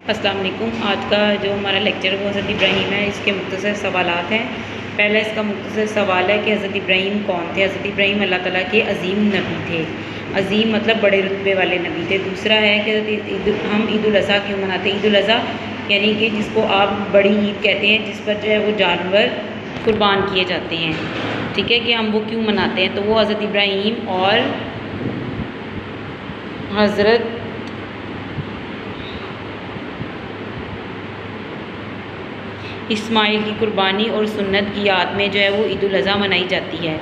السلام علیکم۔ آج کا جو ہمارا لیکچر ہے وہ حضرت ابراہیم ہے، اس کے مختصر سوالات ہیں۔ پہلا اس کا مختصر سوال ہے کہ حضرت ابراہیم کون تھے؟ حضرت ابراہیم اللہ تعالیٰ کے عظیم نبی تھے۔ عظیم مطلب بڑے رتبے والے نبی تھے۔ دوسرا ہے کہ ہم عید الاضحیٰ کیوں مناتے ہیں؟ عید الاضحیٰ یعنی کہ جس کو آپ بڑی عید کہتے ہیں، جس پر جو ہے وہ جانور قربان کیے جاتے ہیں، ٹھیک ہے، کہ ہم وہ کیوں مناتے ہیں؟ تو وہ حضرت ابراہیم اور حضرت اسماعیل کی قربانی اور سنت کی یاد میں جو ہے وہ عید الاضحیٰ منائی جاتی ہے۔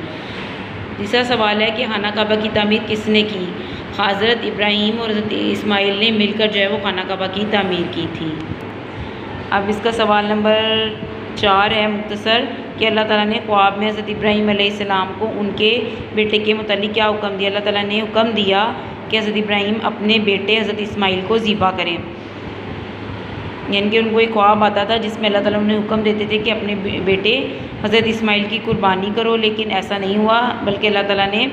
تیسرا سوال ہے کہ خانہ کعبہ کی تعمیر کس نے کی؟ حضرت ابراہیم اور حضرت اسماعیل نے مل کر جو ہے وہ خانہ کعبہ کی تعمیر کی تھی۔ اب اس کا سوال نمبر 4 ہے مختصر کہ اللہ تعالیٰ نے خواب میں حضرت ابراہیم علیہ السلام کو ان کے بیٹے کے متعلق کیا حکم دیا؟ اللہ تعالیٰ نے حکم دیا کہ حضرت ابراہیم اپنے بیٹے حضرت اسماعیل کو ذبح کریں، یعنی کہ ان کو ایک خواب آتا تھا جس میں اللہ تعالیٰ انہیں حکم دیتے تھے کہ اپنے بیٹے حضرت اسماعیل کی قربانی کرو، لیکن ایسا نہیں ہوا، بلکہ اللہ تعالیٰ نے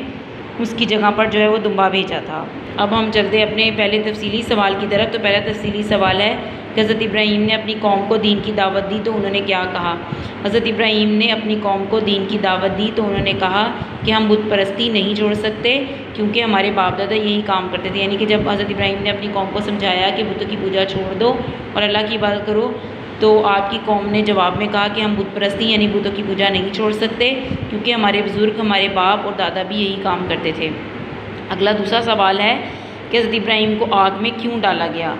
اس کی جگہ پر جو ہے وہ دمبا بھیجا تھا۔ اب ہم چلتے ہیں اپنے پہلے تفصیلی سوال کی طرف۔ تو پہلا تفصیلی سوال ہے کہ حضرت ابراہیم نے اپنی قوم کو دین کی دعوت دی تو انہوں نے کیا کہا؟ حضرت ابراہیم نے اپنی قوم کو دین کی دعوت دی تو انہوں نے کہا کہ ہم بت پرستی نہیں چھوڑ سکتے، کیونکہ ہمارے باپ دادا یہی کام کرتے تھے۔ یعنی کہ جب حضرت ابراہیم نے اپنی قوم کو سمجھایا کہ بتوں کی پوجا چھوڑ دو اور اللہ کی عبادت کرو، تو آپ کی قوم نے جواب میں کہا کہ ہم بت پرستی یعنی بتوں کی پوجا نہیں چھوڑ سکتے، کیونکہ ہمارے بزرگ، ہمارے باپ اور دادا بھی یہی کام کرتے تھے۔ اگلا دوسرا سوال ہے کہ حضرت ابراہیم کو آگ میں کیوں ڈالا گیا؟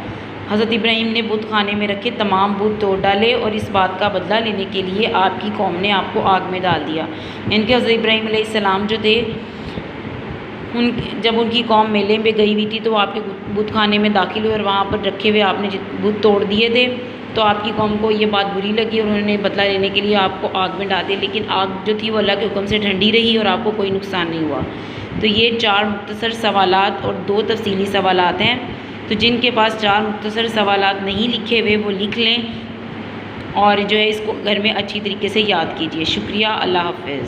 حضرت ابراہیم نے بت خانے میں رکھے تمام بت توڑ ڈالے اور اس بات کا بدلہ لینے کے لیے آپ کی قوم نے آپ کو آگ میں ڈال دیا۔ یعنی کہ حضرت ابراہیم علیہ السلام جو تھے، جب ان کی قوم میلے میں گئی ہوئی تھی تو آپ کے بت خانے میں داخل ہوئے اور وہاں پر رکھے ہوئے آپ نے بت توڑ دیے تھے، تو آپ کی قوم کو یہ بات بری لگی اور انہوں نے بدلہ لینے کے لیے آپ کو آگ میں ڈال دیا، لیکن آگ جو تھی وہ اللہ کے حکم سے ٹھنڈی رہی اور آپ کو کوئی نقصان نہیں ہوا۔ تو یہ 4 مختصر سوالات اور 2 تفصیلی سوالات ہیں۔ تو جن کے پاس 4 مختصر سوالات نہیں لکھے ہوئے وہ لکھ لیں اور جو ہے اس کو گھر میں اچھی طریقے سے یاد کیجیے۔ شکریہ، اللہ حافظ۔